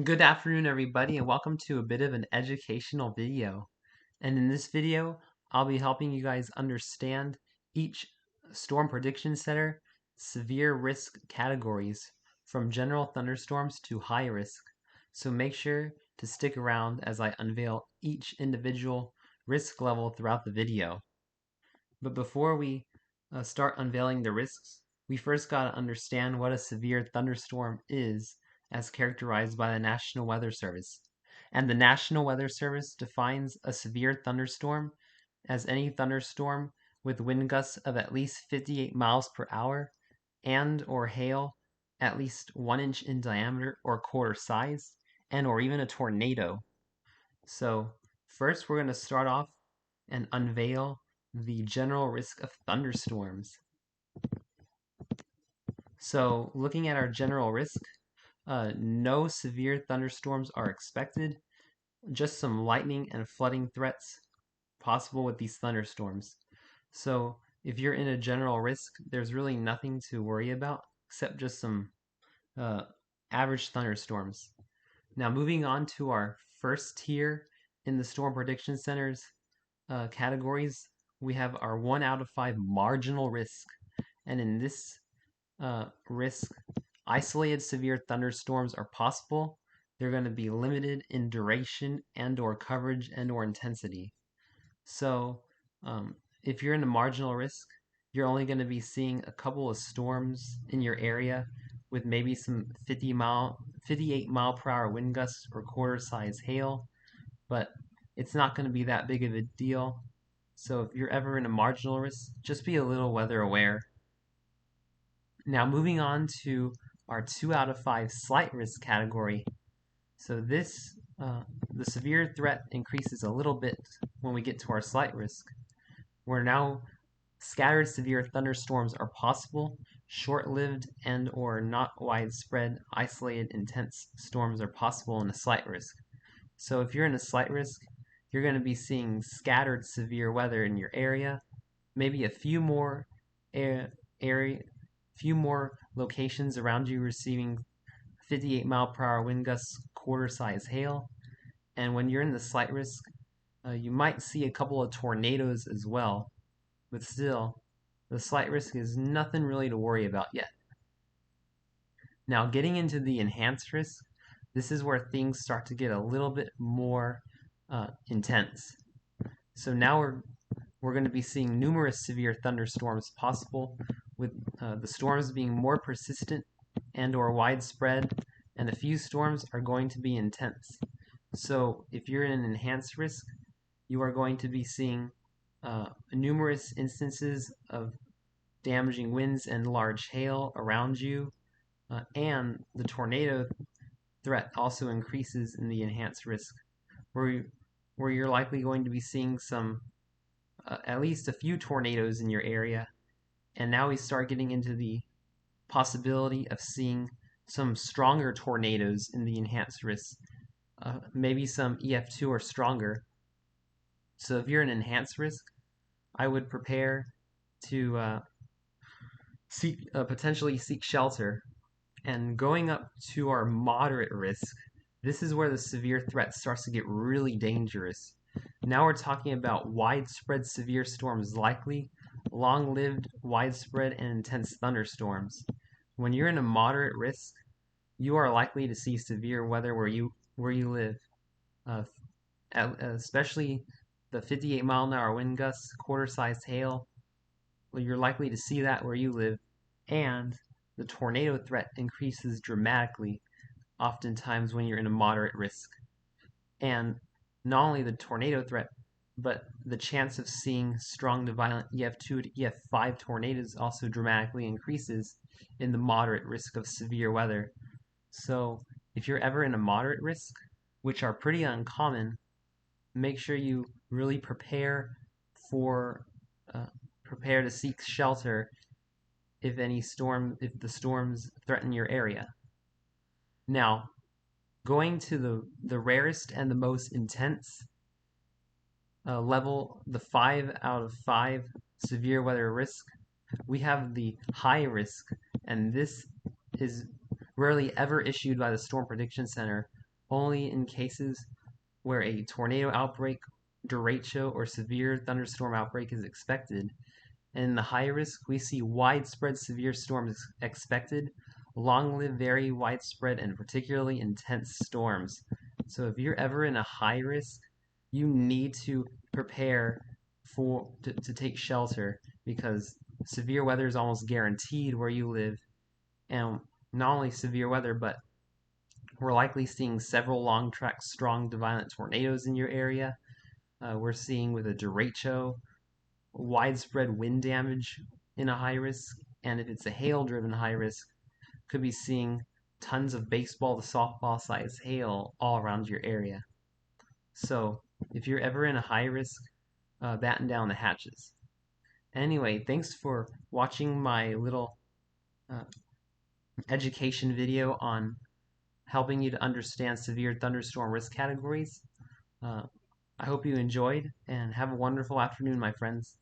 Good afternoon, everybody, and welcome to a bit of an educational video. And in this video, I'll be helping you guys understand each storm prediction center severe risk categories from general thunderstorms to high risk. So make sure to stick around as I unveil each individual risk level throughout the video. But before we start unveiling the risks, we first got to understand what a severe thunderstorm is as characterized by the National Weather Service. And the National Weather Service defines a severe thunderstorm as any thunderstorm with wind gusts of at least 58 miles per hour and or hail at least 1 inch in diameter or quarter size, and or even a tornado. So first we're going to start off and unveil the general risk of thunderstorms. So looking at our general risk, no severe thunderstorms are expected, just some lightning and flooding threats possible with these thunderstorms. So if you're in a general risk, there's really nothing to worry about except just some uh, average thunderstorms. Now moving on to our first tier in the Storm Prediction Center's categories, we have our 1 out of 5 marginal risk. And in this risk, isolated severe thunderstorms are possible. They're going to be limited in duration and or coverage and or intensity. So if you're in a marginal risk, you're only going to be seeing a couple of storms in your area with maybe some 58 mile per hour wind gusts or quarter size hail, but it's not going to be that big of a deal. So if you're ever in a marginal risk, just be a little weather aware. Now moving on to our 2 out of 5 slight risk category. So this, the severe threat increases a little bit when we get to our slight risk. Where now scattered severe thunderstorms are possible, short-lived and or not widespread, isolated, intense storms are possible in a slight risk. So if you're in a slight risk, you're going to be seeing scattered severe weather in your area, maybe a few more locations around you receiving 58 mile per hour wind gusts, quarter size hail. And when you're in the slight risk, you might see a couple of tornadoes as well. But still, the slight risk is nothing really to worry about yet. Now, getting into the enhanced risk, this is where things start to get a little bit more intense. So now we're going to be seeing numerous severe thunderstorms possible, with the storms being more persistent and or widespread, and a few storms are going to be intense. So if you're in an enhanced risk, you are going to be seeing numerous instances of damaging winds and large hail around you, and the tornado threat also increases in the enhanced risk, where you're likely going to be seeing some at least a few tornadoes in your area. And now we start getting into the possibility of seeing some stronger tornadoes in the enhanced risk, maybe some EF2 or stronger. So if you're an enhanced risk, I would prepare to potentially seek shelter. And going up to our moderate risk, this is where the severe threat starts to get really dangerous. Now we're talking about widespread severe storms likely, long-lived, widespread, and intense thunderstorms. When you're in a moderate risk, you are likely to see severe weather where you live, uh, especially the 58 mile an hour wind gusts, quarter-sized hail. Well, you're likely to see that where you live, and the tornado threat increases dramatically, oftentimes when you're in a moderate risk. And not only the tornado threat, but the chance of seeing strong to violent EF2 to EF5 tornadoes also dramatically increases in the moderate risk of severe weather. So if you're ever in a moderate risk, which are pretty uncommon, make sure you really prepare to seek shelter if the storms threaten your area. Now, going to the rarest and the most intense level, the 5 out of 5 severe weather risk, we have the high risk, and this is rarely ever issued by the Storm Prediction Center, only in cases where a tornado outbreak, derecho, or severe thunderstorm outbreak is expected. And in the high risk, we see widespread severe storms expected, long-lived, very widespread, and particularly intense storms. So if you're ever in a high risk, you need to prepare to take shelter because severe weather is almost guaranteed where you live. And not only severe weather, but we're likely seeing several long track strong to violent tornadoes in your area. We're seeing with a derecho widespread wind damage in a high risk, and if it's a hail driven high risk, could be seeing tons of baseball to softball size hail all around your area. So if you're ever in a high risk, batten down the hatches. Anyway, thanks for watching my little uh, education video on helping you to understand severe thunderstorm risk categories. Uh, I hope you enjoyed and have a wonderful afternoon, my friends.